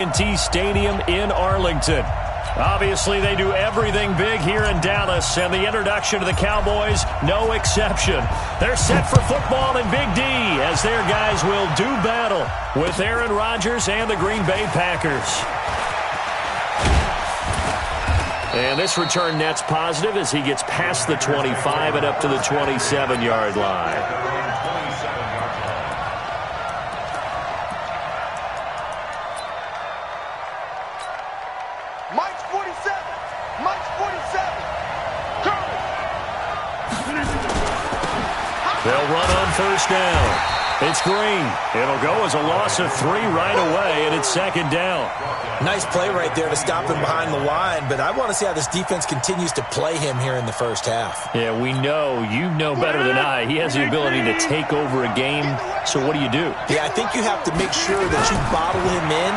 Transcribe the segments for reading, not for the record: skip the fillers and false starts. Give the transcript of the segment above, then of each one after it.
AT&T Stadium in Arlington. Obviously, they do everything big here in Dallas, and the introduction to the Cowboys, no exception. They're set for football in Big D as their guys will do battle with Aaron Rodgers and the Green Bay Packers. And this return net's positive as he gets past the 25 and up to the 27-yard line. They'll run on first down. It's Green. It'll go as a loss of 3 right away, and it's second down. Nice play right there to stop him behind the line, but I want to see how this defense continues to play him here in the first half. Yeah, we know. You know better than I. He has the ability to take over a game, so what do you do? Yeah, I think you have to make sure that you bottle him in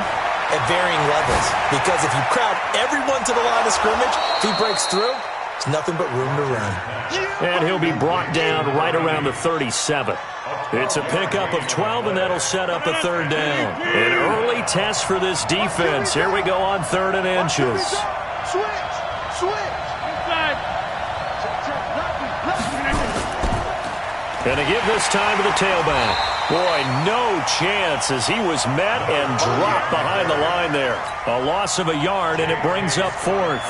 at varying levels, because if you crowd everyone to the line of scrimmage, if he breaks through, there's nothing but room to run. And he'll be brought down right around the 37. It's a pickup of 12, and that'll set up a third down. An early test for this defense. Here we go on 3rd and inches. Switch. And to give this time to the tailback. Boy, no chance as he was met and dropped behind the line there. A loss of a yard, and it brings up 4th.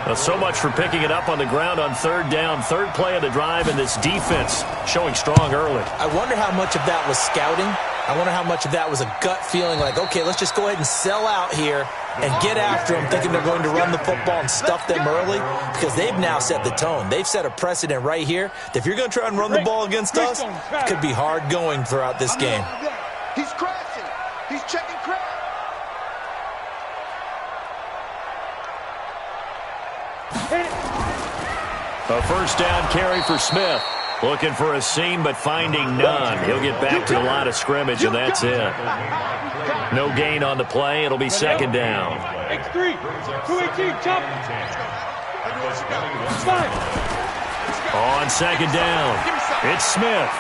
Well, so much for picking it up on the ground on 3rd down. 3rd play of the drive, and this defense showing strong early. I wonder how much of that was scouting. I wonder how much of that was a gut feeling like, okay, let's just go ahead and sell out here and get after them, thinking they're going to run the football and stuff them early, because they've now set the tone. They've set a precedent right here that if you're going to try and run the ball against us, it could be hard going throughout this game. He's crashing. He's checking crash. A first down carry for Smith. Looking for a seam, but finding none. He'll get back to the line of scrimmage, and that's it. No gain on the play. It'll be second down. X3, 218, jump. On second down, it's Smith.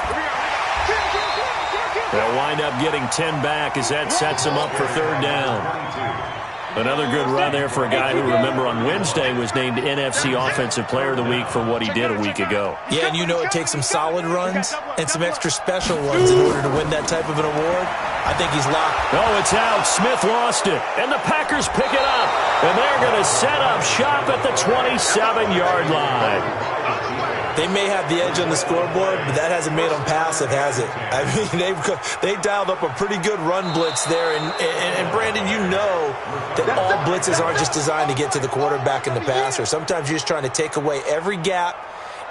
They'll wind up getting 10 back as that sets him up for 3rd down. Another good run there for a guy who, remember, on Wednesday was named NFC Offensive Player of the Week for what he did a week ago. Yeah, and you know it takes some solid runs and some extra special runs in order to win that type of an award. I think he's locked. Oh, it's out. Smith lost it. And the Packers pick it up. And they're going to set up shop at the 27-yard line. They may have the edge on the scoreboard, but that hasn't made them passive, has it? I mean, they dialed up a pretty good run blitz there. And Brandon, you know that all blitzes aren't just designed to get to the quarterback and the passer. Sometimes you're just trying to take away every gap,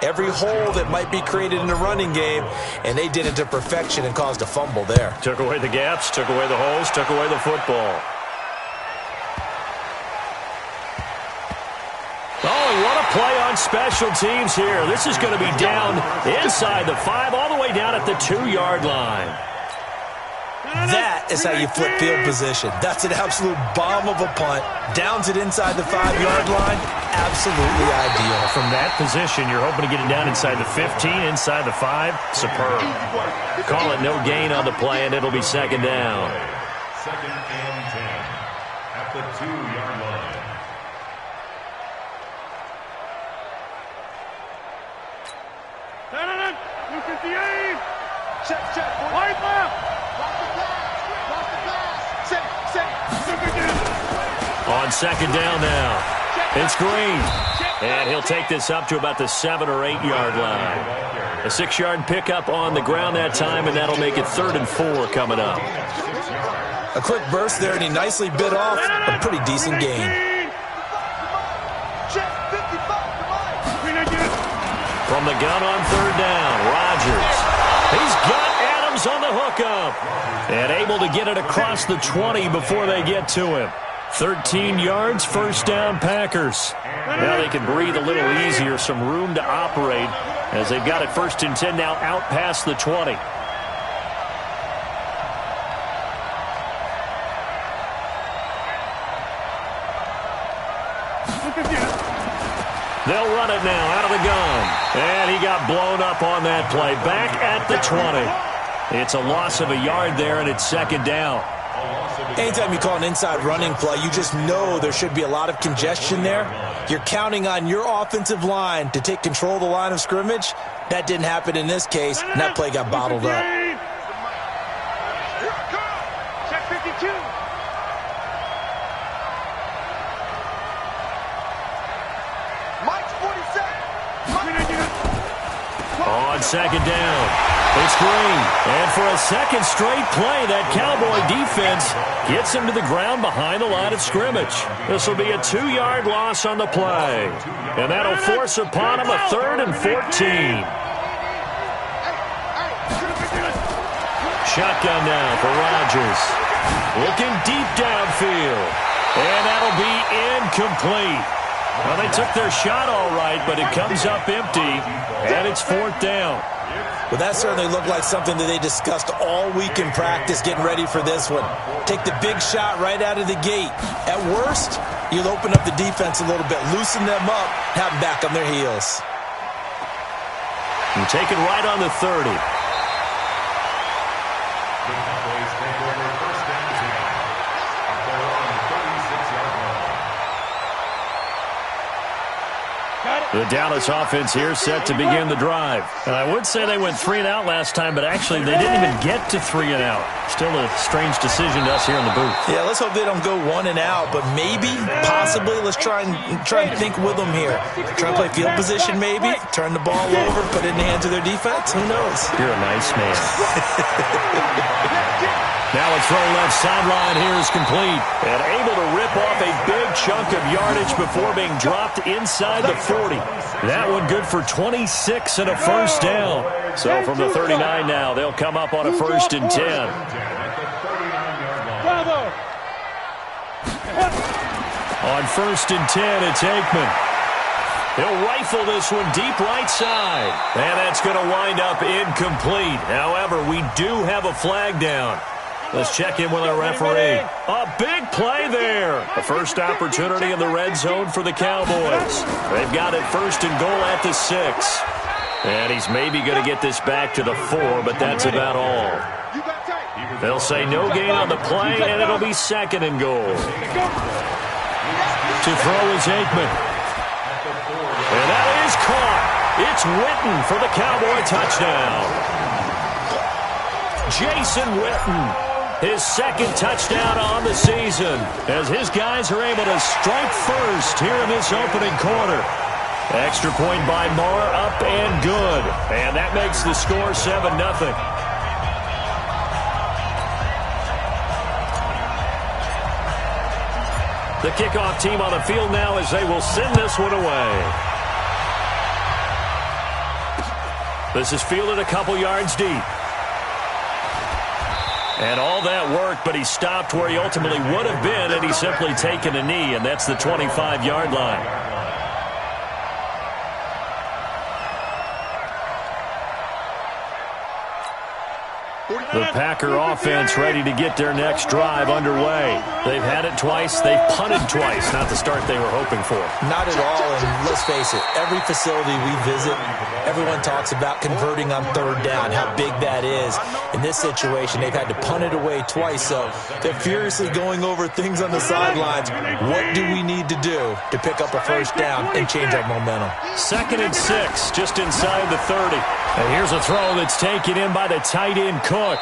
every hole that might be created in the running game, and they did it to perfection and caused a fumble there. Took away the gaps, took away the holes, took away the football. Oh, what a play on special teams here. This is going to be down inside the 5, all the way down at the 2-yard line. That is how you flip field position. That's an absolute bomb of a punt. Downs it inside the 5-yard line. Absolutely ideal. From that position, you're hoping to get it down inside the 15, inside the 5. Superb. Call it no gain on the play, and it'll be second down. Second and 10 at the 2-yard line. Check. Wide left. On second down now, it's Green. And he'll take this up to about the 7 or 8 yard line. A 6-yard pickup on the ground that time, and that'll make it 3rd and 4 coming up. A quick burst there, and he nicely bit off a pretty decent gain. From the gun on 3rd down, Rodgers. He's got Adams on the hookup. And able to get it across the 20 before they get to him. 13 yards, first down, Packers. Now they can breathe a little easier, some room to operate as they've got it 1st and 10 now out past the 20. They'll run it now out of the gun. And he got blown up on that play. Back at the 20. It's a loss of a yard there, and it's second down. Anytime you call an inside running play, you just know there should be a lot of congestion there. You're counting on your offensive line to take control of the line of scrimmage. That didn't happen in this case, and that play got bottled up. Check 52. Mike's 47. On second down, it's Green. And for a second straight play, that Cowboy defense gets him to the ground behind the line of scrimmage. This will be a 2-yard loss on the play. And that'll force upon him a 3rd and 14. Shotgun now for Rodgers. Looking deep downfield. And that'll be incomplete. Well, they took their shot all right, but it comes up empty, and it's 4th down. Well, that certainly looked like something that they discussed all week in practice getting ready for this one. Take the big shot right out of the gate. At worst, you'll open up the defense a little bit, loosen them up, have them back on their heels. And take it right on the 30. The Dallas offense here set to begin the drive. And I would say they went 3 and out last time, but actually they didn't even get to 3 and out. Still a strange decision to us here in the booth. Yeah, let's hope they don't go 1 and out, but maybe, possibly, let's try and think with them here. Try and play field position maybe, turn the ball over, put it in the hands of their defense. Who knows? You're a nice man. Now a throw left sideline here is complete. And able to rip off a big chunk of yardage before being dropped inside the 40. That one good for 26 and a first down. So from the 39 now, they'll come up on a 1st and 10. Bravo. On 1st and 10, it's Aikman. He'll rifle this one deep right side. And that's going to wind up incomplete. However, we do have a flag down. Let's check in with our referee. A big play there. The first opportunity in the red zone for the Cowboys. They've got it 1st and goal at the 6. And he's maybe going to get this back to the 4, but that's about all. They'll say no gain on the play, and it'll be 2nd and goal. To throw is Aikman. And that is caught. It's Witten for the Cowboy touchdown. Jason Witten. His 2nd touchdown on the season as his guys are able to strike first here in this opening quarter. Extra point by Moore, up and good. And that makes the score 7-0. The kickoff team on the field now as they will send this one away. This is fielded a couple yards deep. And all that work, but he stopped where he ultimately would have been, and he's simply taken a knee, and that's the 25-yard line. The Packer offense ready to get their next drive underway. They've had it twice. They've punted twice. Not the start they were hoping for. Not at all, and let's face it, every facility we visit, everyone talks about converting on 3rd down, how big that is. In this situation, they've had to punt it away twice, so they're furiously going over things on the sidelines. What do we need to do to pick up a 1st down and change our momentum? 2nd and 6, just inside the 30. And here's a throw that's taken in by the tight end Cook.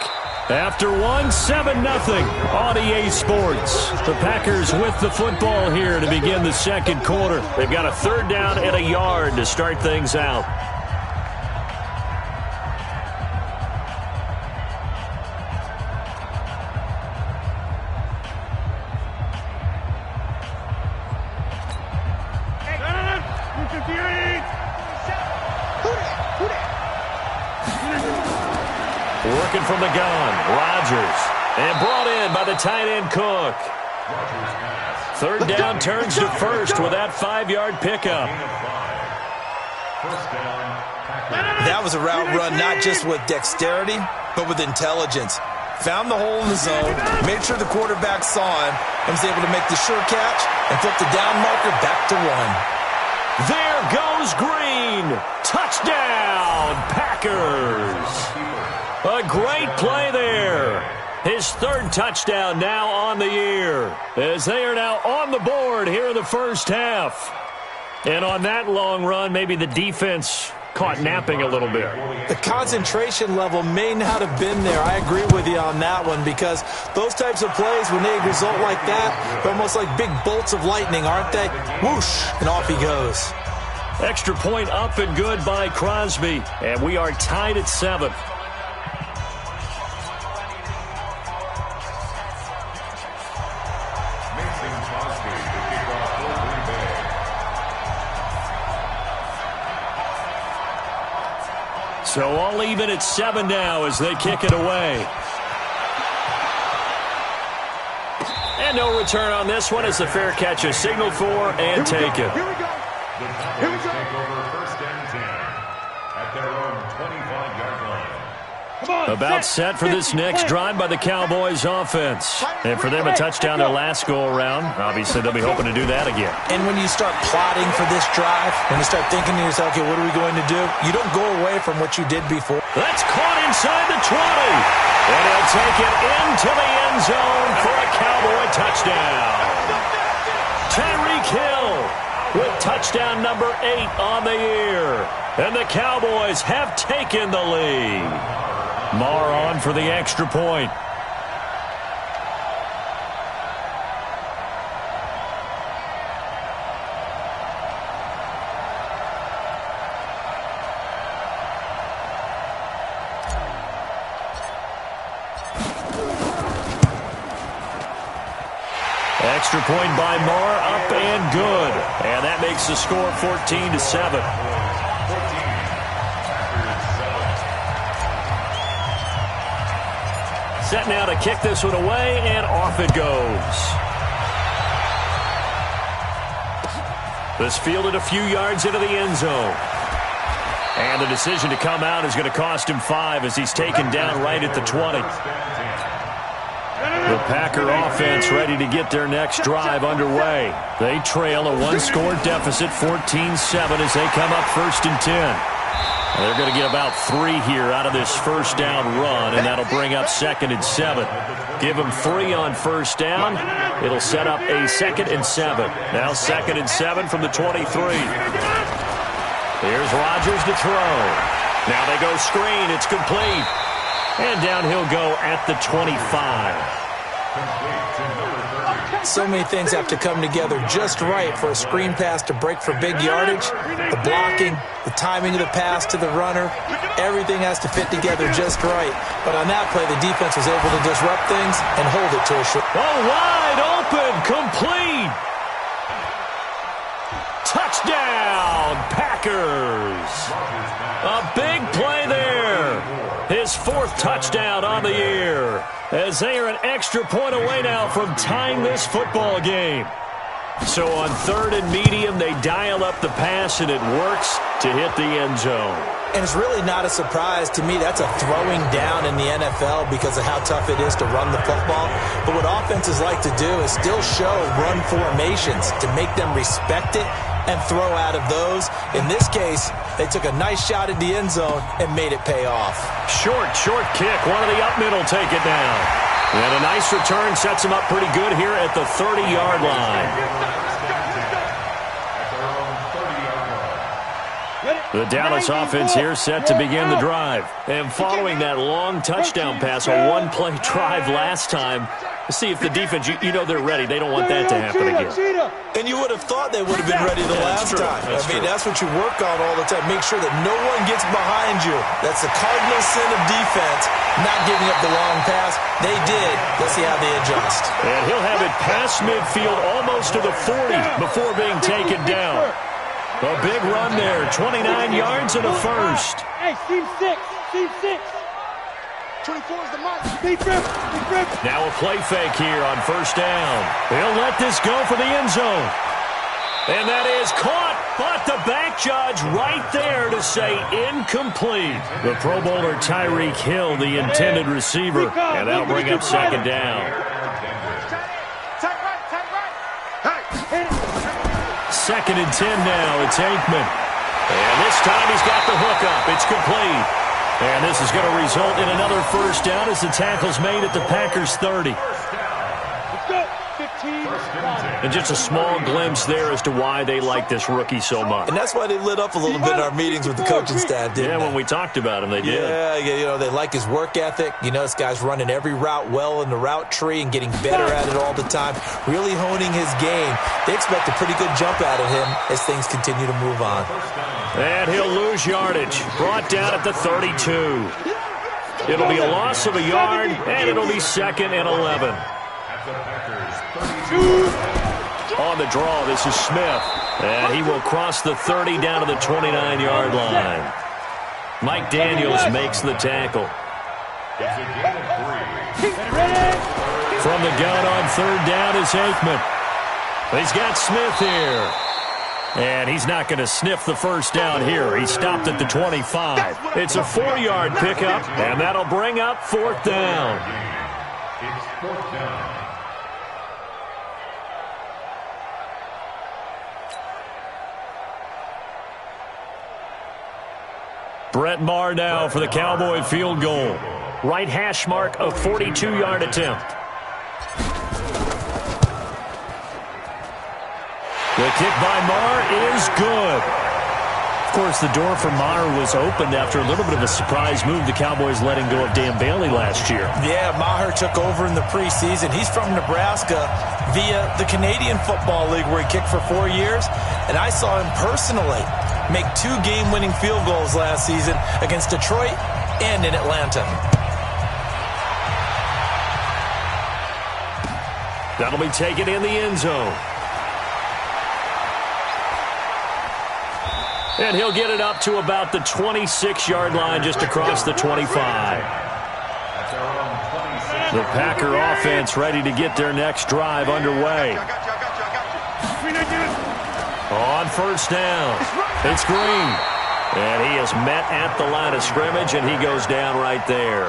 After 7-0 on EA Sports. The Packers with the football here to begin the 2nd quarter. They've got a 3rd down and a yard to start things out. Working from the gun, Rodgers. And brought in by the tight end Cook. 3rd down turns to 1st with that 5-yard pickup. That was a route run not just with dexterity, but with intelligence. Found the hole in the zone, made sure the quarterback saw him, and was able to make the sure catch and flip the down marker back to 1. There goes Green. Touchdown, Packers. A great play there. His third touchdown now on the year, as they are now on the board here in the first half. And on that long run, maybe the defense caught napping a little bit. The concentration level may not have been there. I agree with you on that one, because those types of plays, when they result like that, they're almost like big bolts of lightning, aren't they? Whoosh, and off he goes. Extra point up and good by Crosby, and we are tied at 7. So all even at 7 now as they kick it away. And no return on this one as the fair catch is signaled for and taken. Here we go. Here we go. Take over first and 10 at their own 25-yard line. About set for this next drive by the Cowboys offense. And for them, a touchdown their last go-around. Obviously, they'll be hoping to do that again. And when you start plotting for this drive, when you start thinking to yourself, okay, what are we going to do? You don't go away from what you did before. That's caught inside the 20. And he'll take it into the end zone for a Cowboy touchdown. Tyreek Hill with touchdown number 8 on the year. And the Cowboys have taken the lead. Marr on for the extra point. Extra point by Marr, up and good. And that makes the score 14-7. Set now to kick this one away, and off it goes. This fielded a few yards into the end zone. And the decision to come out is going to cost him 5 as he's taken down right at the 20. The Packer offense ready to get their next drive underway. They trail a one-score deficit, 14-7, as they come up first and 10. They're going to get about 3 here out of this first down run, and that'll bring up 2nd and 7. Give them 3 on first down. It'll set up a 2nd and 7. Now 2nd and 7 from the 23. Here's Rodgers to throw. Now they go screen. It's complete. And down he'll go at the 25. So many things have to come together just right for a screen pass to break for big yardage. The blocking, the timing of the pass to the runner, everything has to fit together just right. But on that play, the defense was able to disrupt things and hold it to a short. Oh, wide open, complete. Touchdown, Packers. A big play there. His 4th touchdown on the year, as they are an extra point away now from tying this football game. So on 3rd and medium, they dial up the pass, and it works to hit the end zone. And it's really not a surprise to me. That's a throwing down in the NFL because of how tough it is to run the football. But what offenses like to do is still show run formations to make them respect it and throw out of those. In this case, they took a nice shot at the end zone and made it pay off. Short kick. One of the up middle take it down. And a nice return sets him up pretty good here at the 30-yard line. The Dallas offense here set to begin the drive. And following that long touchdown pass, a one-play drive last time, see if the defense, you know they're ready. They don't want that to happen again. And you would have thought they would have been ready the last time. That's what you work on all the time. Make sure that no one gets behind you. That's the cardinal sin of defense, not giving up the long pass. They did. Let's see how they adjust. And he'll have it past midfield almost to the 40 before being taken down. A big run there, 29 yards and a first. Hey, team 6, team 6. 24 is the mark. Big rip. Now a play fake here on first down. He'll let this go for the end zone. And that is caught, but the back judge right there to say incomplete. The Pro Bowler Tyreek Hill, the intended receiver, and that'll bring up 2nd down. Tight right. Hey. 2nd and 10 now. It's Aikman. And this time he's got the hook up. It's complete. And this is going to result in another first down as the tackle's made at the Packers' 30. And just a small glimpse there as to why they like this rookie so much. And that's why they lit up a little bit in our meetings with the coaching staff, didn't they? Yeah, when we talked about him, they did. Yeah, you know, they like his work ethic. You know, this guy's running every route well in the route tree and getting better at it all the time, really honing his game. They expect a pretty good jump out of him as things continue to move on. And he'll lose yardage. Brought down at the 32. It'll be a loss of a yard, and it'll be 2nd and 11. On the draw, this is Smith. And he will cross the 30 down to the 29-yard line. Mike Daniels makes the tackle. From the gun on 3rd down is Aikman. He's got Smith here. And he's not going to sniff the first down here. He stopped at the 25. It's a 4-yard pickup, and that'll bring up 4th down. It's 4th down. Brett Maher now for the Cowboy field goal. Right hash mark, a 42-yard attempt. The kick by Maher is good. Of course, the door for Maher was opened after a little bit of a surprise move. The Cowboys letting go of Dan Bailey last year. Yeah, Maher took over in the preseason. He's from Nebraska via the Canadian Football League where he kicked for 4 years. And I saw him personally make 2 game-winning field goals last season against Detroit and in Atlanta. That'll be taken in the end zone. And he'll get it up to about the 26-yard line just across the 25. The Packer offense ready to get their next drive underway. On 1st down, it's Green. And he is met at the line of scrimmage, and he goes down right there.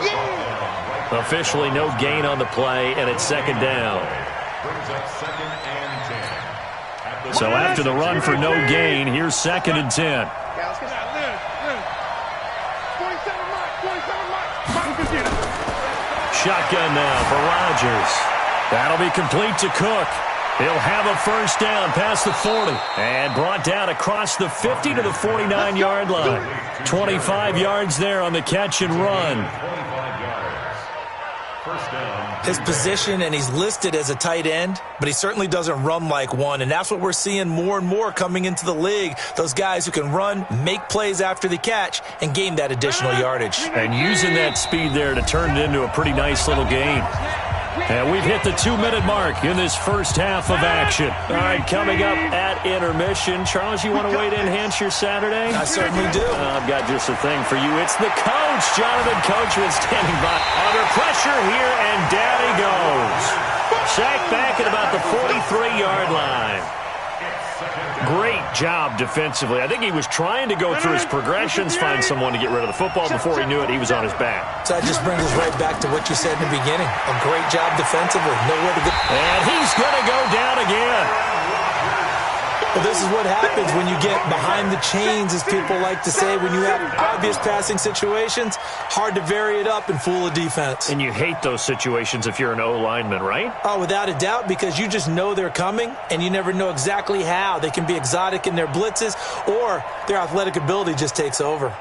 Officially no gain on the play, and it's 2nd down. So after the run for no gain, here's 2nd and 10. Shotgun now for Rodgers. That'll be complete to Cook. He'll have a first down past the 40 and brought down across the 50 to the 49-yard line. 25 yards there on the catch and run. His position, and he's listed as a tight end, but he certainly doesn't run like one, and that's what we're seeing more and more coming into the league. Those guys who can run, make plays after the catch, and gain that additional yardage. And using that speed there to turn it into a pretty nice little gain. And we've hit the 2-minute mark in this first half of action. All right, coming up at intermission. Charles, you want to wait to enhance your Saturday? I certainly do. I've got just a thing for you. It's the coach, Jonathan Coachman, standing by. Under pressure here, and down he goes. Sacked back at about the 43-yard line. Great job defensively. I think he was trying to go through his progressions, find someone to get rid of the football. Before he knew it, he was on his back. So that just brings us right back to what you said in the beginning. A great job defensively. Nowhere to go. And he's going to go down again. Well, this is what happens when you get behind the chains, as people like to say. When you have obvious passing situations, hard to vary it up and fool a defense. And you hate those situations if you're an O-lineman, right? Oh, without a doubt, because you just know they're coming, and you never know exactly how. They can be exotic in their blitzes, or their athletic ability just takes over.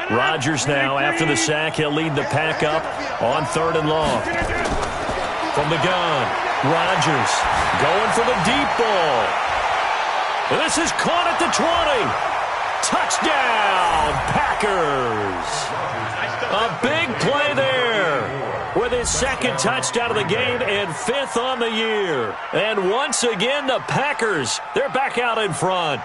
Rodgers now, after the sack, he'll lead the pack up on 3rd and long. From the gun, Rodgers going for the deep ball. And this is caught at the 20. Touchdown, Packers. A big play there with his 2nd touchdown of the game and 5th on the year. And once again, the Packers, they're back out in front.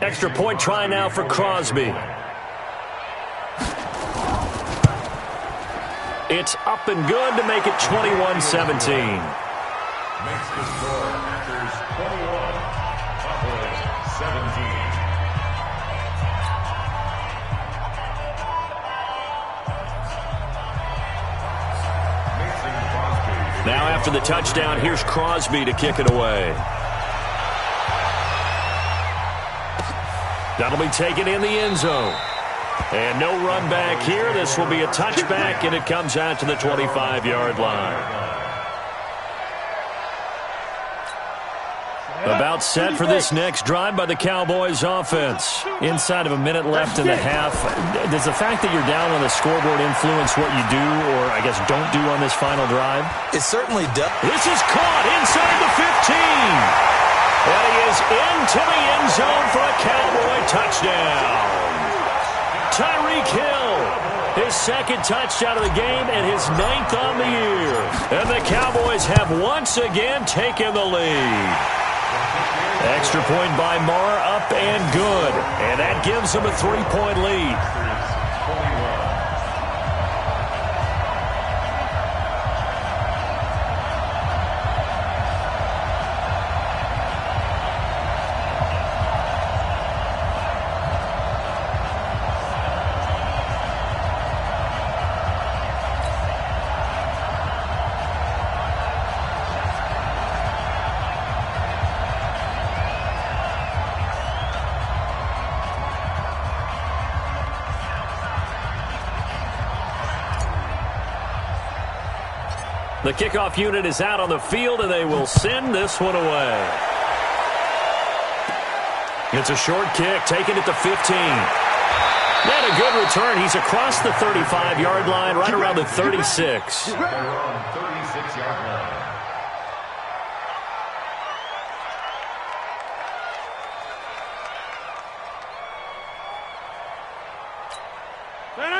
Extra point try now for Crosby. It's up and good to make it 21-17. Makes the score Packers 21, Cowboys 17. Now after the touchdown, here's Crosby to kick it away. That'll be taken in the end zone. And no run back here. This will be a touchback, and it comes out to the 25-yard line. About set for this next drive by the Cowboys offense. Inside of a minute left in the half. Does the fact that you're down on the scoreboard influence what you do, or I guess don't do on this final drive? It certainly does. This is caught inside the 15. And he is into the end zone for a Cowboy touchdown. Tyreek Hill, his second touchdown of the game and his 9th on the year. And the Cowboys have once again taken the lead. Extra point by Marr, up and good. And that gives them a 3-point lead. The kickoff unit is out on the field, and they will send this one away. It's a short kick, taken at the 15. And a good return. He's across the 35-yard line, right around the 36. They're on 36-yard line.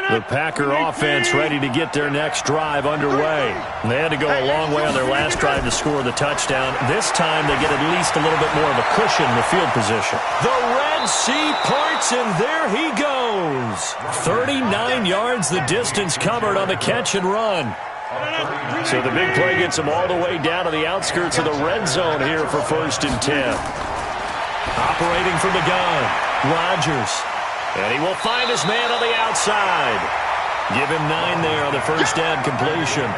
The Packer offense ready to get their next drive underway. They had to go a long way on their last drive to score the touchdown. This time they get at least a little bit more of a cushion in the field position. The Red Sea parts, and there he goes. 39 yards the distance covered on the catch and run. So the big play gets them all the way down to the outskirts of the red zone here for 1st and 10. Operating from the gun, Rodgers. And he will find his man on the outside. Give him 9 there on the first down completion.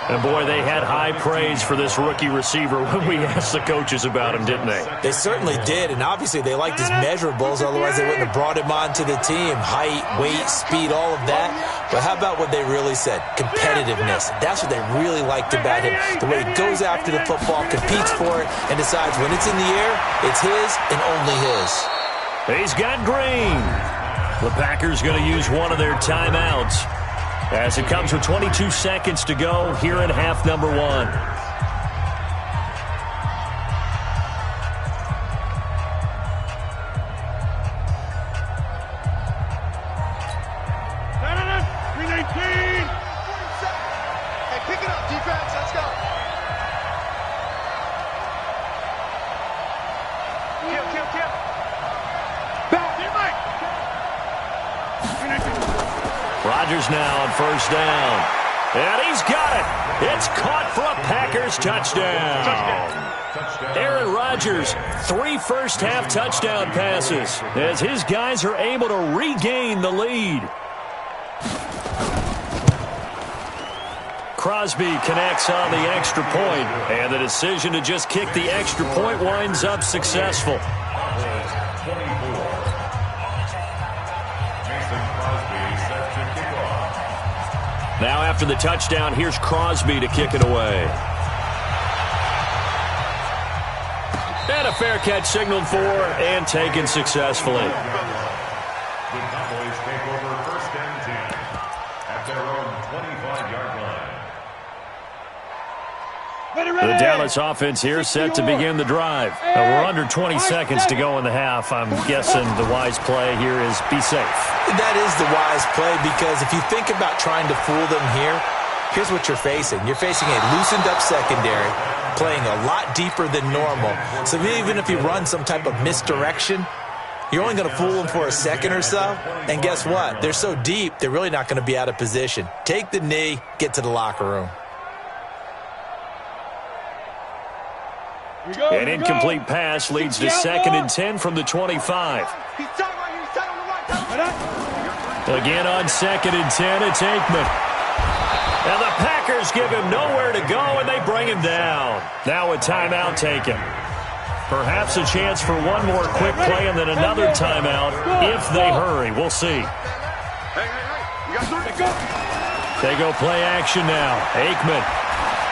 And, boy, they had high praise for this rookie receiver when we asked the coaches about him, didn't they? They certainly did, and obviously they liked his measurables, otherwise they wouldn't have brought him onto the team. Height, weight, speed, all of that. But how about what they really said? Competitiveness. That's what they really liked about him. The way he goes after the football, competes for it, and decides when it's in the air, it's his and only his. He's got Green. The Packers going to use one of their timeouts as it comes with 22 seconds to go here in half number 1. Hey, pick it up, defense. Let's go. Kill. Rodgers now on first down. And he's got it. It's caught for a Packers touchdown. Aaron Rodgers, 3 first-half touchdown passes as his guys are able to regain the lead. Crosby connects on the extra point, and the decision to just kick the extra point winds up successful. Now after the touchdown, here's Crosby to kick it away. And a fair catch signaled for and taken successfully. The Cowboys take over 1st and 10 at their own 25-yard line. The Dallas offense here set to begin the drive. We're under 20 seconds to go in the half. I'm guessing the wise play here is be safe. That is the wise play, because if you think about trying to fool them here, here's what you're facing. You're facing a loosened-up secondary, playing a lot deeper than normal. So even if you run some type of misdirection, you're only going to fool them for a second or so. And guess what? They're so deep, they're really not going to be out of position. Take the knee, get to the locker room. An incomplete pass leads to 2nd and 10 from the 25. Again on 2nd and 10, it's Aikman. And the Packers Defenders give him nowhere to go, and they bring him down. Now a timeout taken. Perhaps a chance for one more quick play and then another timeout if they hurry. We'll see. They go play action now. Aikman.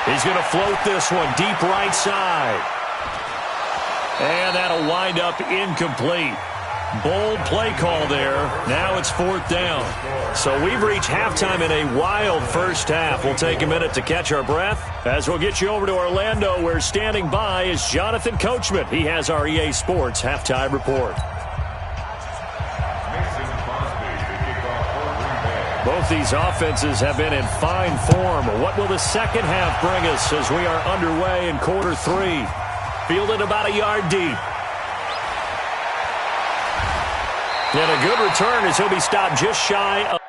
He's going to float this one deep right side. And that'll wind up incomplete. Bold play call there. Now it's 4th down. So we've reached halftime in a wild first half. We'll take a minute to catch our breath as we'll get you over to Orlando, where standing by is Jonathan Coachman. He has our EA Sports halftime report. Both these offenses have been in fine form. What will the second half bring us as we are underway in quarter 3? Fielded about a yard deep. And a good return as he'll be stopped just shy of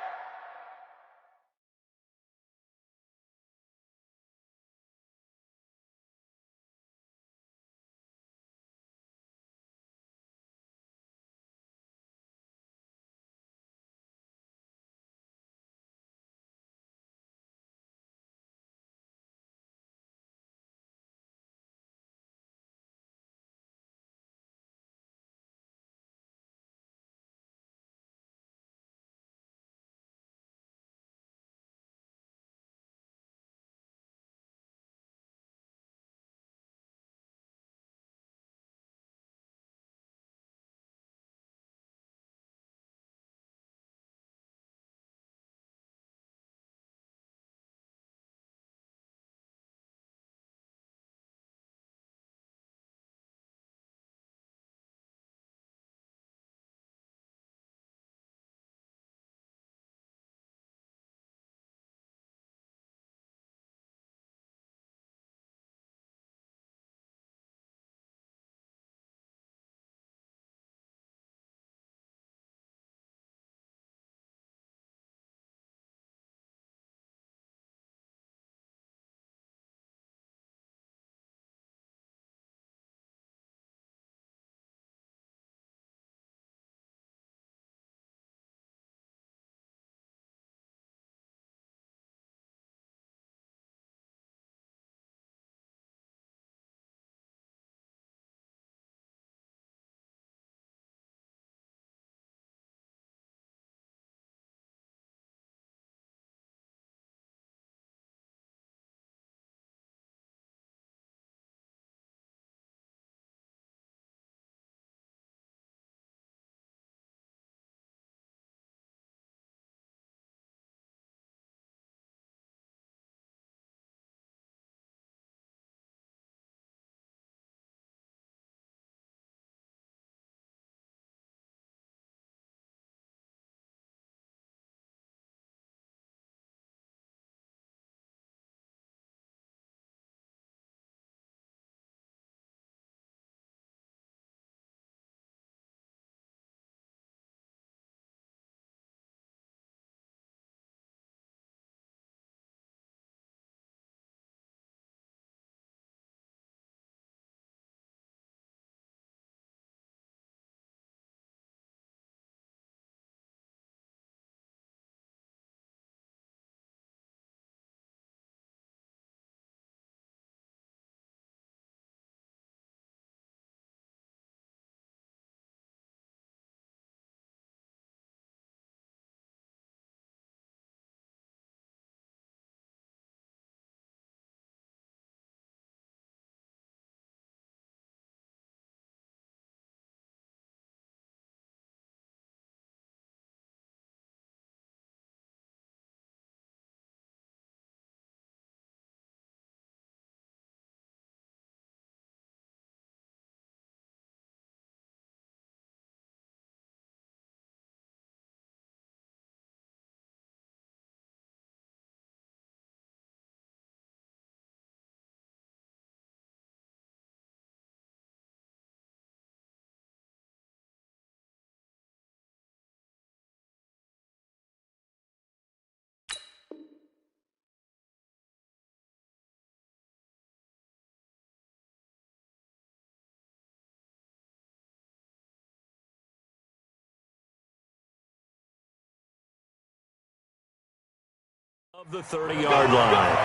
Of the 30-yard line.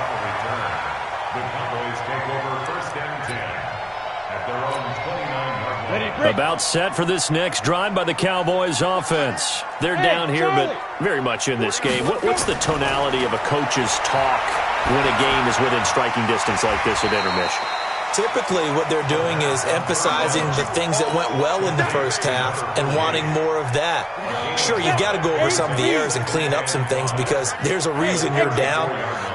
The Cowboys take over first and 10 at their own 29-yard line. About set for this next drive by the Cowboys offense. They're down here, but very much in this game. What's the tonality of a coach's talk when a game is within striking distance like this at intermission? Typically, what they're doing is emphasizing the things that went well in the first half and wanting more of that. Sure, you've got to go over some of the errors and clean up some things because there's a reason you're down.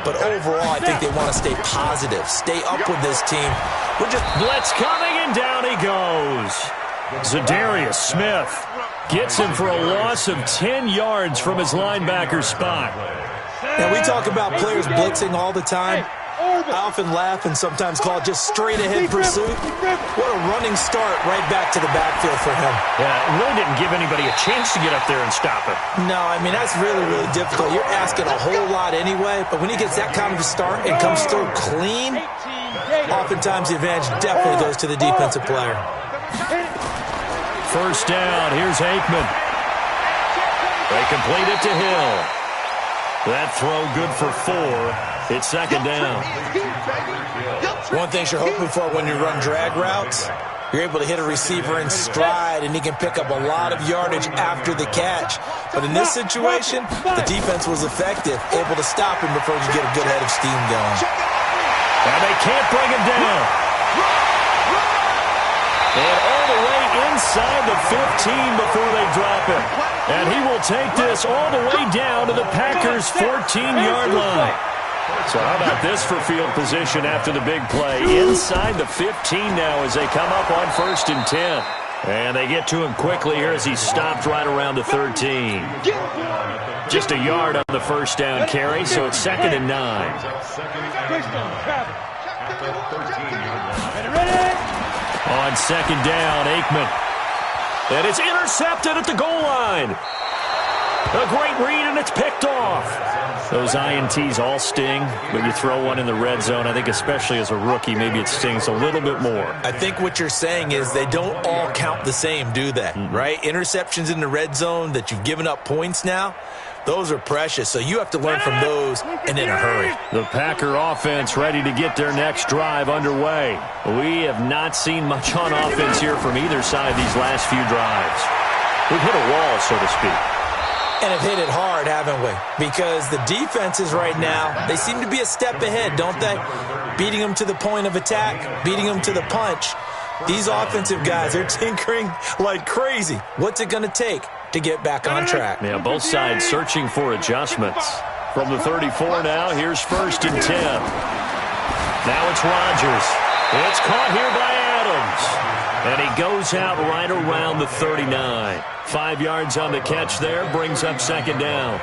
But overall, I think they want to stay positive, stay up with this team. We're just blitz coming, and down he goes. Zadarius Smith gets him for a loss of 10 yards from his linebacker spot. Now, we talk about players blitzing all the time. I often laugh and sometimes call it just straight-ahead pursuit. What a running start right back to the backfield for him. Yeah, it really didn't give anybody a chance to get up there and stop him. No, I mean, that's really, really difficult. You're asking a whole lot anyway, but when he gets that kind of a start and comes through clean, oftentimes the advantage definitely goes to the defensive player. First down, here's Aikman. They complete it to Hill. That throw good for 4. It's second down. One thing you're hoping for when you run drag routes, you're able to hit a receiver in stride, and he can pick up a lot of yardage after the catch. But in this situation, the defense was effective, able to stop him before you get a good head of steam going. And they can't bring him down. And all the way inside the 15 before they drop him. And he will take this all the way down to the Packers' 14-yard line. So how about this for field position after the big play? Inside the 15 now as they come up on first and 10. And they get to him quickly here as he stopped right around the 13. Just a yard on the first down carry, so it's second and 9. On second down, Aikman. And it's intercepted at the goal line. A great read, and it's picked off. Those INTs all sting, but you throw one in the red zone, I think especially as a rookie, maybe it stings a little bit more. I think what you're saying is they don't all count the same, do they? Right? Interceptions in the red zone that you've given up points now, those are precious, so you have to learn from those and in a hurry. The Packer offense ready to get their next drive underway. We have not seen much on offense here from either side these last few drives. We've hit a wall, so to speak. And have hit it hard, haven't we? Because the defenses right now, they seem to be a step ahead, don't they? Beating them to the point of attack, beating them to the punch. These offensive guys, they're tinkering like crazy. What's it going to take to get back on track? Yeah, both sides searching for adjustments. From the 34 now, here's first and 10. Now it's Rodgers. It's caught here by Adams. And he goes out right around the 39. 5 yards on the catch there, brings up second down.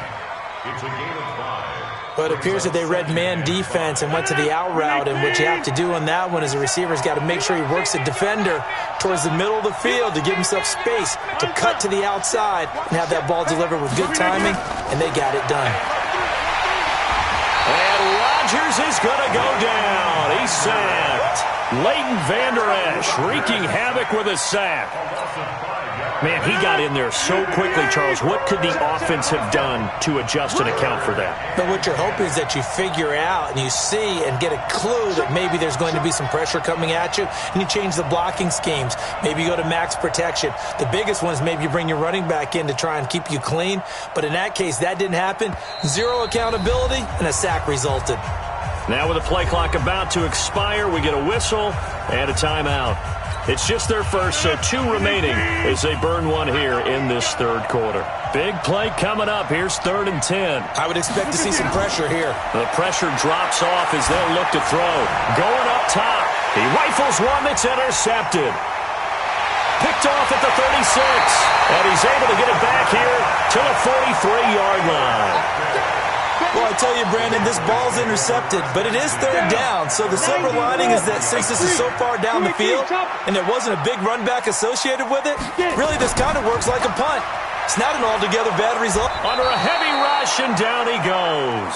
It's a gain of 5. Well, it appears that they read man defense and went to the out route, and what you have to do on that one is the receiver's got to make sure he works the defender towards the middle of the field to give himself space to cut to the outside and have that ball delivered with good timing, and they got it done. And Rodgers is going to go down. He's sacked. Leighton Vander Esch wreaking havoc with a sack. Man, he got in there so quickly, Charles. What could the offense have done to adjust and account for that? But what you're hoping is that you figure out and you see and get a clue that maybe there's going to be some pressure coming at you, and you change the blocking schemes. Maybe you go to max protection. The biggest one is maybe you bring your running back in to try and keep you clean. But in that case, that didn't happen. Zero accountability, and a sack resulted. Now with the play clock about to expire, we get a whistle and a timeout. It's just their first, so 2 remaining as they burn one here in this third quarter. Big play coming up. Here's third and 10. I would expect to see some pressure here. The pressure drops off as they'll look to throw. Going up top. He rifles one that's intercepted. Picked off at the 36. And he's able to get it back here to the 43-yard line. Well, I tell you, Brandon, this ball's intercepted, but it is third down. So the silver lining is that since this is so far down the field and there wasn't a big run back associated with it, really this kind of works like a punt. It's not an altogether bad result. Under a heavy rush, and down he goes.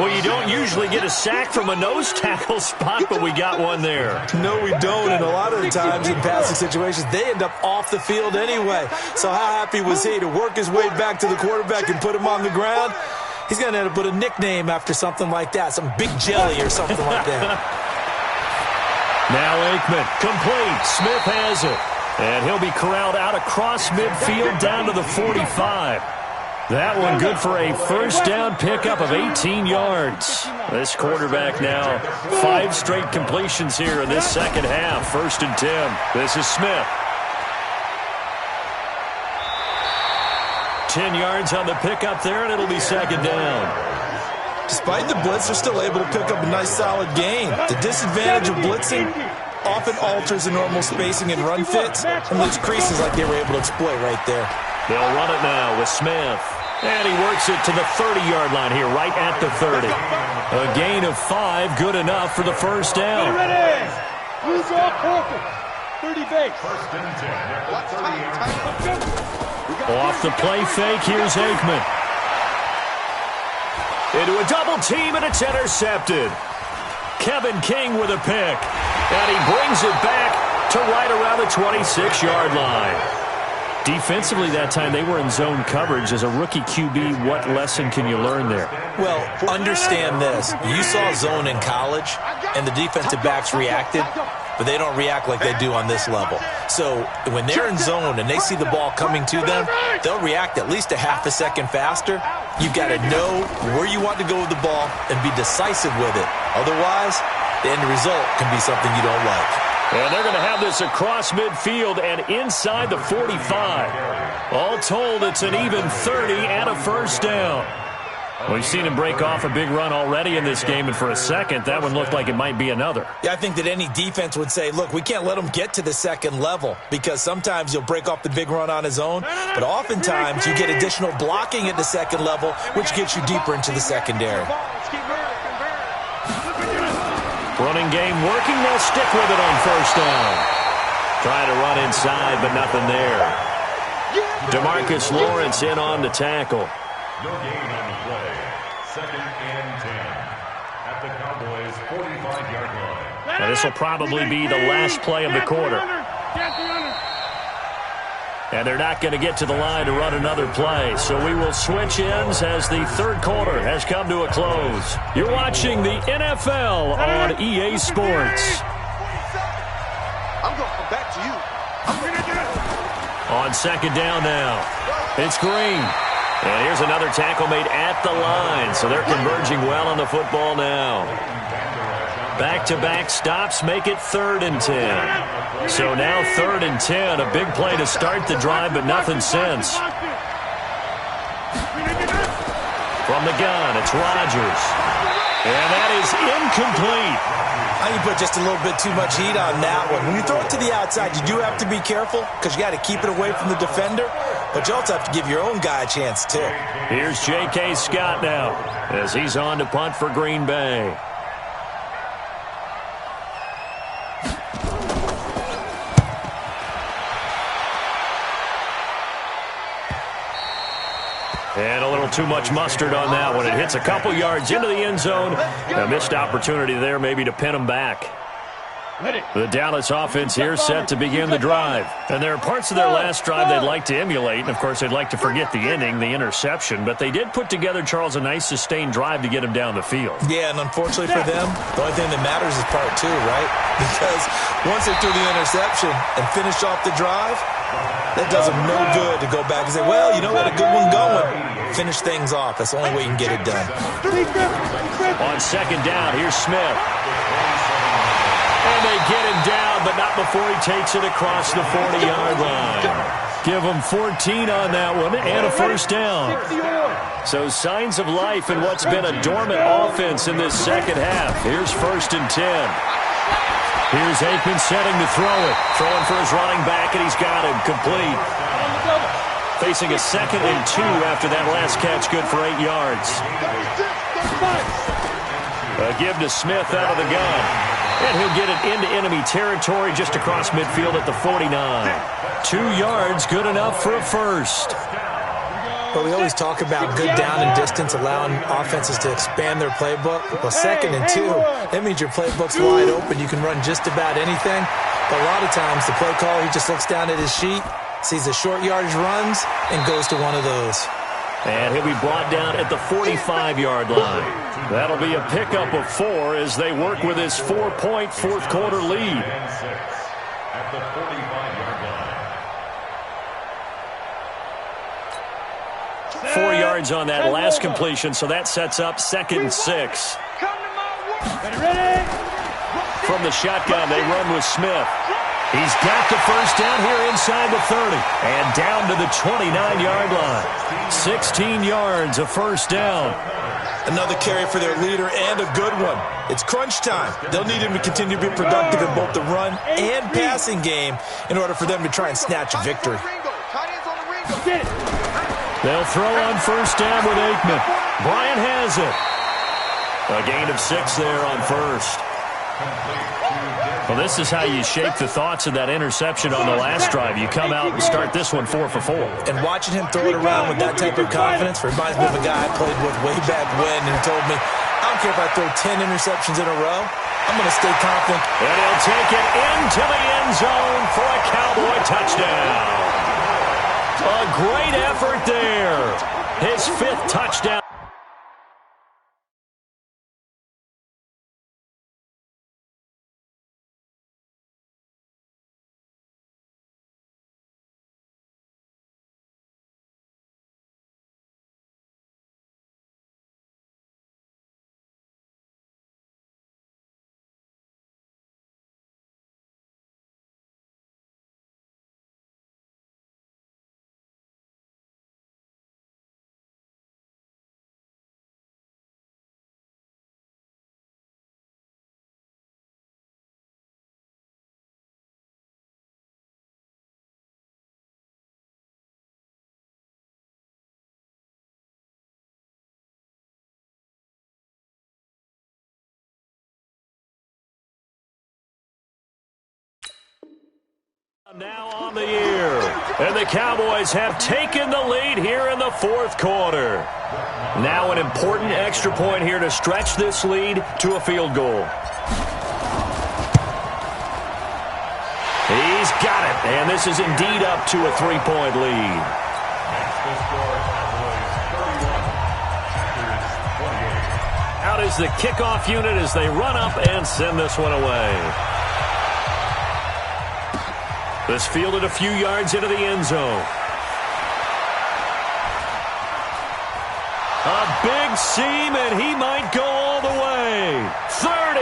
Well, you don't usually get a sack from a nose tackle spot, but we got one there. No, we don't, and a lot of the times in passing situations, they end up off the field anyway. So how happy was he to work his way back to the quarterback and put him on the ground? He's going to end up with a nickname after something like that, some Big Jelly or something like that. Now Aikman, complete. Smith has it. And he'll be corralled out across midfield down to the 45. That one good for a first down pickup of 18 yards. This quarterback now 5 straight completions here in this second half. 1st and 10. This is Smith. 10 yards on the pickup there, and it'll be 2nd down. Despite the blitz, they're still able to pick up a nice solid gain. The disadvantage of blitzing often alters the normal spacing and run fits, and those creases like they were able to exploit right there. They'll run it now with Smith. And he works it to the 30-yard line here, right at the 30. A gain of 5, good enough for the first down. Ready. Blue draw, purple. 30 base. 1st and 10. Off the play fake, here's Aikman. Into a double team, and it's intercepted. Kevin King with a pick. And he brings it back to right around the 26-yard line. Defensively that time, they were in zone coverage. As a rookie QB, what lesson can you learn there? Well, understand this. You saw zone in college, and the defensive backs reacted, but they don't react like they do on this level. So when they're in zone and they see the ball coming to them, they'll react at least a half a second faster. You've got to know where you want to go with the ball and be decisive with it. Otherwise, the end result can be something you don't like. And they're going to have this across midfield and inside the 45. All told, it's an even 30 and a first down. We've seen him break off a big run already in this game, and for a second, that one looked like it might be another. Yeah, I think that any defense would say, look, we can't let him get to the second level, because sometimes he'll break off the big run on his own, but oftentimes you get additional blocking at the second level, which gets you deeper into the secondary. Running game working. They'll stick with it on first down. Trying to run inside, but nothing there. DeMarcus Lawrence in on the tackle. No gain on the play. 2nd and 10. At the Cowboys' 45-yard line. Now this will probably be the last play of the quarter. And they're not going to get to the line to run another play. So we will switch ends as the 3rd quarter has come to a close. You're watching the NFL on EA Sports. I'm going to come back to you. On 2nd down now, it's Green. And here's another tackle made at the line. So they're converging well on the football now. Back-to-back stops make it 3rd and 10. So now 3rd and 10. A big play to start the drive, but nothing since. From the gun, it's Rodgers. And that is incomplete. I think you put just a little bit too much heat on that one. When you throw it to the outside, you do have to be careful because you got to keep it away from the defender, but you also have to give your own guy a chance too. Here's J.K. Scott now as he's on to punt for Green Bay. And a little too much mustard on that one. It hits a couple yards into the end zone. A missed opportunity there maybe to pin them back. The Dallas offense here set to begin the drive. And there are parts of their last drive they'd like to emulate. And, of course, they'd like to forget the ending, the interception. But they did put together, Charles, a nice sustained drive to get him down the field. Yeah, and unfortunately for them, the only thing that matters is part 2, right? Because once they threw the interception and finished off the drive, that does them no good to go back and say, well, you know what, a good one going. Finish things off. That's the only way you can get it done. On 2nd down, here's Smith. And they get him down, but not before he takes it across the 40-yard line. Give him 14 on that one and a first down. So signs of life in what's been a dormant offense in this second half. Here's 1st and 10. Here's Aikman setting to throw it. Throwing for his running back, and he's got him complete. Facing a 2nd and 2 after that last catch, good for 8 yards. A give to Smith out of the gun. And he'll get it into enemy territory just across midfield at the 49. 2 yards, good enough for a first. But we always talk about good down and distance, allowing offenses to expand their playbook. Well, 2nd and 2, that means your playbook's wide open. You can run just about anything. But a lot of times, the play caller, he just looks down at his sheet, sees the short yardage runs, and goes to one of those. And he'll be brought down at the 45-yard line. That'll be a pickup of 4 as they work with his 4-point fourth-quarter lead. At the 45-yard line. 4 yards on that last completion, so that sets up 2nd and 6. From the shotgun, they run with Smith. He's got the first down here inside the 30 and down to the 29-yard line. 16 yards, a first down. Another carry for their leader and a good one. It's crunch time. They'll need him to continue to be productive in both the run and passing game in order for them to try and snatch a victory. They'll throw on first down with Aikman. Bryant has it. A gain of 6 there on first. Well, this is how you shake the thoughts of that interception on the last drive. You come out and start this one 4 for 4. And watching him throw it around with that type of confidence reminds me of a guy I played with way back when, and he told me, I don't care if I throw 10 interceptions in a row, I'm going to stay confident. And he'll take it into the end zone for a Cowboy touchdown. A great effort there. His 5th touchdown. Now on the year, and the Cowboys have taken the lead here in the 4th quarter. Now an important extra point here to stretch this lead to a field goal. He's got it, and this is indeed up to a 3-point lead. That's the score, Cowboys 31, Packers 28. Out is the kickoff unit as they run up and send this one away. This fielded a few yards into the end zone. A big seam, and he might go all the way. 30.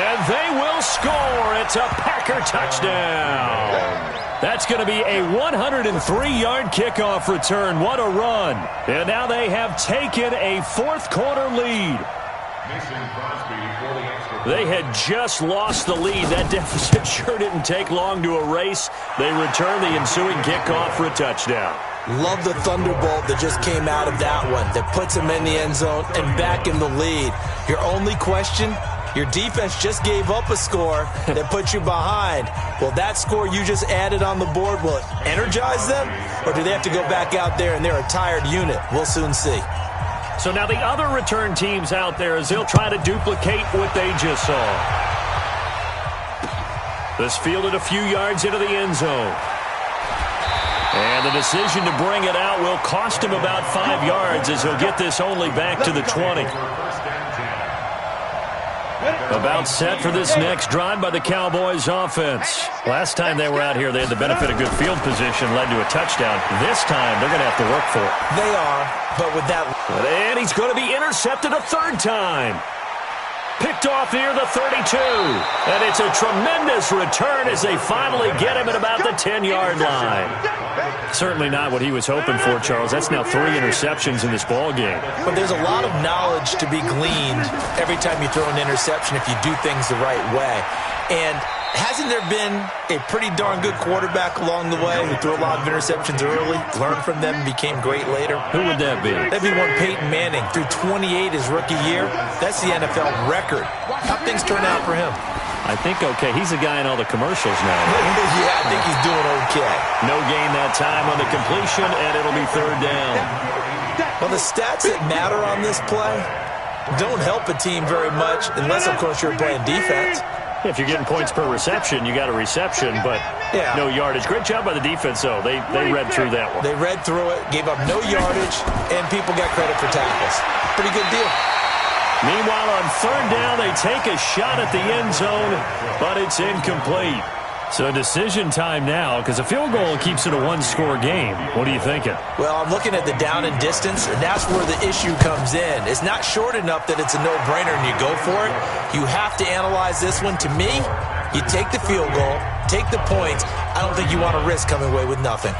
And they will score. It's a Packer touchdown. That's going to be a 103-yard kickoff return. What a run. And now they have taken a 4th-quarter lead. They had just lost the lead. That deficit sure didn't take long to erase. They return the ensuing kickoff for a touchdown. Love the thunderbolt that just came out of that one that puts them in the end zone and back in the lead. Your only question, your defense just gave up a score that put you behind. Will that score you just added on the board, will it energize them? Or do they have to go back out there and they're a tired unit? We'll soon see. So now the other return teams out there as they'll try to duplicate what they just saw. This fielded a few yards into the end zone. And the decision to bring it out will cost him about 5 yards as he'll get this only back to the 20. About set for this next drive by the Cowboys offense. Last time they were out here, they had the benefit of good field position, led to a touchdown. This time, they're going to have to work for it. They are, but with that... And he's going to be intercepted a 3rd time. Picked off near the 32. And it's a tremendous return as they finally get him at about the 10-yard line. Certainly not what he was hoping for, Charles. That's now 3 interceptions in this ball game. But there's a lot of knowledge to be gleaned every time you throw an interception if you do things the right way. And hasn't there been a pretty darn good quarterback along the way who threw a lot of interceptions early, learned from them, and became great later? Who would that be? That'd be one Peyton Manning. Threw 28 his rookie year. That's the NFL record. How things turn out for him? I think okay. He's a guy in all the commercials now. Yeah, I think he's doing okay. No gain that time on the completion, and it'll be 3rd down. Well, the stats that matter on this play don't help a team very much unless, of course, you're playing defense. If you're getting points per reception, you got a reception, but Yeah. No yardage. Great job by the defense, though. They read through that one. They read through it, gave up no yardage, and people got credit for tackles. Pretty good deal. Meanwhile, on third down, they take a shot at the end zone, but it's incomplete. So decision time now, because a field goal keeps it a one-score game. What are you thinking? Well, I'm looking at the down and distance, and that's where the issue comes in. It's not short enough that it's a no-brainer and you go for it. You have to analyze this one. To me, you take the field goal, take the points. I don't think you want to risk coming away with nothing.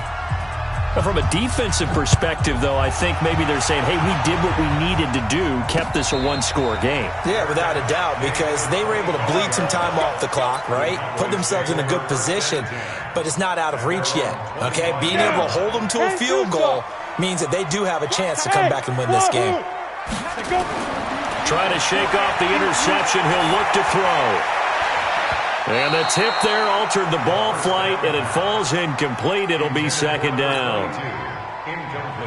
From a defensive perspective, though, I think maybe they're saying, hey, we did what we needed to do, kept this a one-score game. Yeah, without a doubt, because they were able to bleed some time off the clock, right? Put themselves in a good position, but it's not out of reach yet, okay? Being able to hold them to a field goal means that they do have a chance to come back and win this game. Trying to shake off the interception. He'll look to throw. And the tip there altered the ball flight, and it falls incomplete. It'll be second down.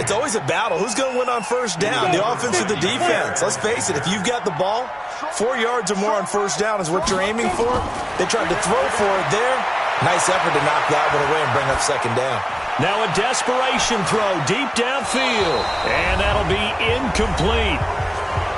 It's always a battle. Who's going to win on first down, the offense or the defense? Let's face it, if you've got the ball, 4 yards or more on first down is what you're aiming for. They tried to throw for it there. Nice effort to knock that one away and bring up second down. Now a desperation throw deep downfield, and that'll be incomplete.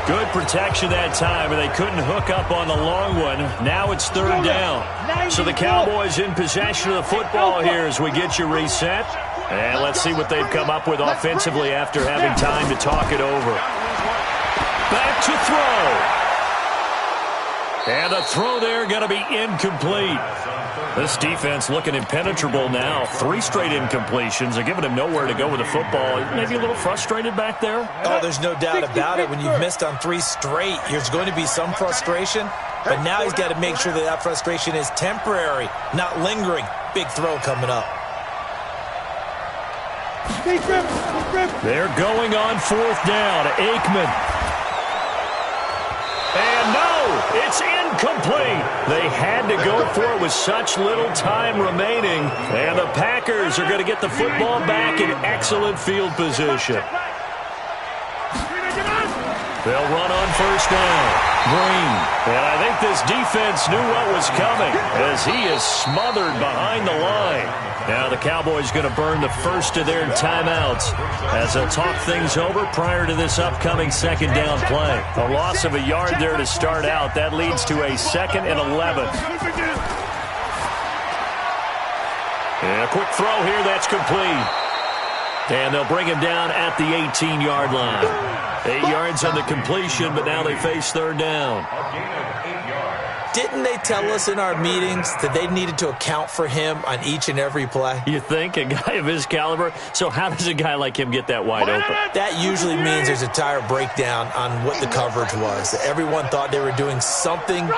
Good protection that time, and they couldn't hook up on the long one. Now it's third down. So the Cowboys in possession of the football here as we get you reset. And let's see what they've come up with offensively after having time to talk it over. Back to throw. And the throw there going to be incomplete. This defense looking impenetrable now. 3 straight incompletions. They're giving him nowhere to go with the football. Maybe a little frustrated back there? Oh, there's no doubt about it. When you've missed on 3 straight, there's going to be some frustration. But now he's got to make sure that that frustration is temporary, not lingering. Big throw coming up. They're going on fourth down. Aikman. And no, it's incomplete. They had to go for it with such little time remaining. And the Packers are going to get the football back in excellent field position. They'll run on first down. Green. And I think this defense knew what was coming as he is smothered behind the line. Now the Cowboys going to burn the first of their timeouts as they'll talk things over prior to this upcoming second down play. A loss of a yard there to start out. That leads to a 2nd and 11. And a quick throw here. That's complete. And they'll bring him down at the 18-yard line. 8 yards on the completion, but now they face third down. Didn't they tell us in our meetings that they needed to account for him on each and every play? You think? A guy of his caliber? So how does a guy like him get that wide open? That usually means there's a tire breakdown on what the coverage was. Everyone thought they were doing something,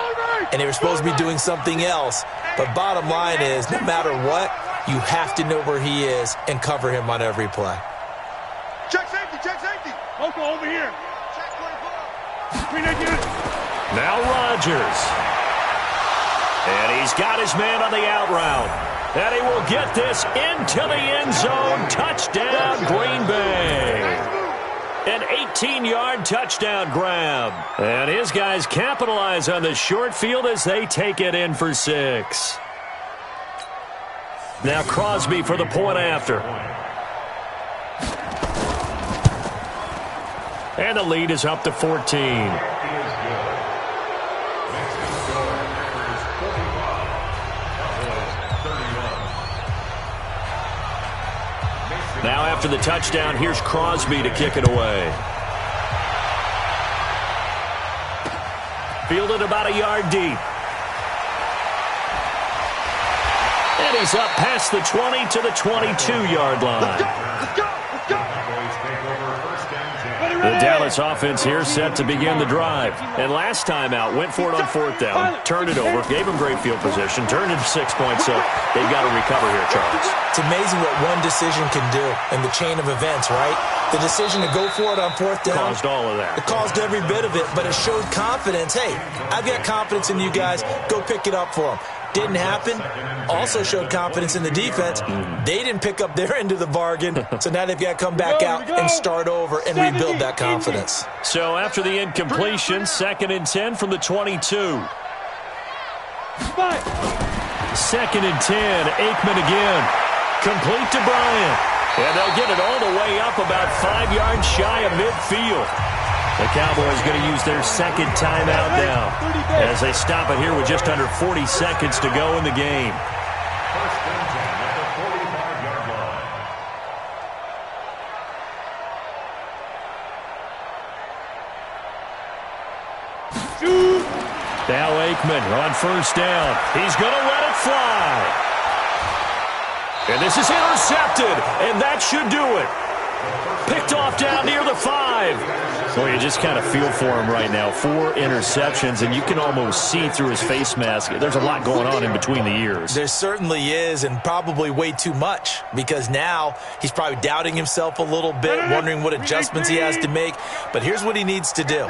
and they were supposed to be doing something else. But bottom line is, no matter what, you have to know where he is and cover him on every play. Check safety, check safety. Local over here. Check 24. Now Rodgers. And he's got his man on the out route. And he will get this into the end zone. Touchdown, Green Bay. An 18-yard touchdown grab. And his guys capitalize on the short field as they take it in for 6. Now Crosby for the point after. And the lead is up to 14. Now after the touchdown, here's Crosby to kick it away. Fielded about a yard deep. And he's up past the 20 to the 22-yard line. Let's go, let's go. The Dallas offense here set to begin the drive. And last time out, went for it on fourth down, turned it over, gave him great field position, turned it to 6 points, so they've got to recover here, Charles. It's amazing what one decision can do in the chain of events, right? The decision to go for it on fourth down. Caused all of that. It caused every bit of it, but it showed confidence. Hey, I've got confidence in you guys. Go pick it up for them. Didn't happen. Also showed confidence in the defense. They didn't pick up their end of the bargain, so now they've got to come back out and start over and rebuild that confidence. So after the incompletion, 2nd and 10 from the 22. 2nd and 10. Aikman again. Complete to Bryant. And they'll get it all the way up about 5 yards shy of midfield. The Cowboys going to use their second timeout now as they stop it here with just under 40 seconds to go in the game. First and 10 at the 45-yard line. Now Aikman on first down. He's going to let it fly. And this is intercepted, and that should do it. Picked off down near the 5. Well, you just kind of feel for him right now. 4 interceptions, and you can almost see through his face mask. There's a lot going on in between the ears. There certainly is, and probably way too much, because now he's probably doubting himself a little bit, wondering what adjustments he has to make. But here's what he needs to do.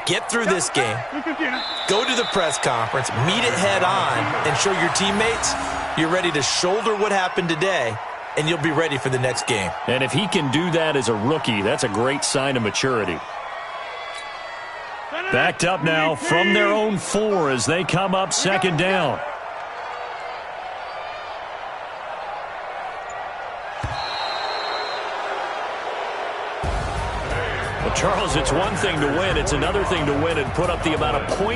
Get through this game, go to the press conference, meet it head on, and show your teammates you're ready to shoulder what happened today, and you'll be ready for the next game. And if he can do that as a rookie, that's a great sign of maturity. Backed up now from their own 4 as they come up 2nd down. Well, Charles, it's one thing to win. It's another thing to win and put up the amount of points